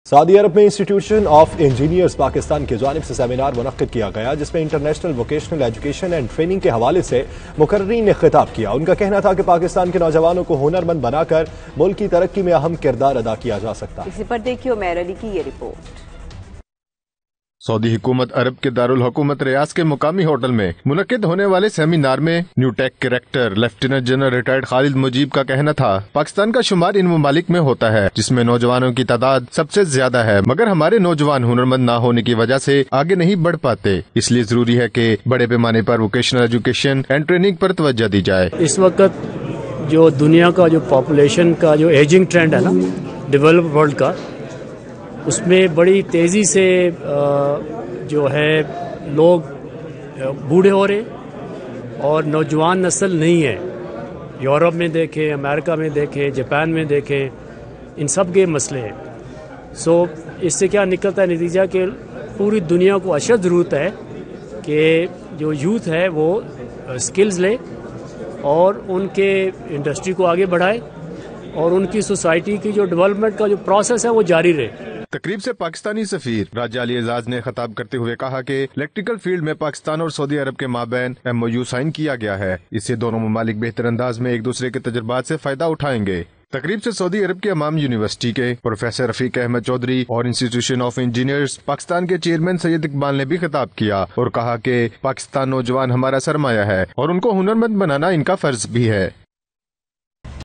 سعودی عرب میں institution of engineers Pakistan کی جانب سے سیمینار منعقد کیا گیا جس میں international vocational education and training کے حوالے سے مقررین نے خطاب کیا۔ ان کا کہنا تھا کہ پاکستان کے نوجوانوں کو ہنرمند بنا کر ملک کی ترقی میں اہم کردار ادا کیا جا سکتا ہے۔ اسی پر دیکھیے عمیر علی کی یہ رپورٹ۔ سعودی حکومت عرب کے دارالحکومت ریاض کے مقامی ہوٹل میں منعقد ہونے والے سیمینار میں نیو ٹیک کے ریکٹر لیفٹیننٹ جنرل ریٹائرڈ خالد مجیب کا کہنا تھا پاکستان کا شمار ان ممالک میں ہوتا ہے جس میں نوجوانوں کی تعداد سب سے زیادہ ہے، مگر ہمارے نوجوان ہنرمند نہ ہونے کی وجہ سے آگے نہیں بڑھ پاتے، اس لیے ضروری ہے کہ بڑے پیمانے پر ووکیشنل ایجوکیشن اینڈ ٹریننگ پر توجہ دی جائے۔ اس وقت جو دنیا کا جو پاپولیشن کا جو ایجنگ ٹرینڈ ہے نا ڈیولپ ورلڈ کا، اس میں بڑی تیزی سے جو ہے لوگ بوڑھے ہو رہے اور نوجوان نسل نہیں ہے۔ یورپ میں دیکھیں، امریکہ میں دیکھیں، جاپان میں دیکھیں، ان سب کے مسئلے ہیں۔ اس سے کیا نکلتا ہے نتیجہ کہ پوری دنیا کو اشد ضرورت ہے کہ جو یوتھ ہے وہ اسکلز لے اور ان کے انڈسٹری کو آگے بڑھائے اور ان کی سوسائٹی کی جو ڈیولپمنٹ کا جو پروسیس ہے وہ جاری رہے۔ تقریب سے پاکستانی سفیر راجہ علی اعزاز نے خطاب کرتے ہوئے کہا کہ الیکٹریکل فیلڈ میں پاکستان اور سعودی عرب کے مابین MOU سائن کیا گیا ہے، اس سے دونوں ممالک بہتر انداز میں ایک دوسرے کے تجربات سے فائدہ اٹھائیں گے۔ تقریب سے سعودی عرب کے امام یونیورسٹی کے پروفیسر رفیق احمد چودھری اور انسٹیٹیوشن آف انجینئرز پاکستان کے چیئرمین سید اقبال نے بھی خطاب کیا اور کہا کہ پاکستان نوجوان ہمارا سرمایہ ہے اور ان کو ہنرمند بنانا ان کا فرض بھی ہے۔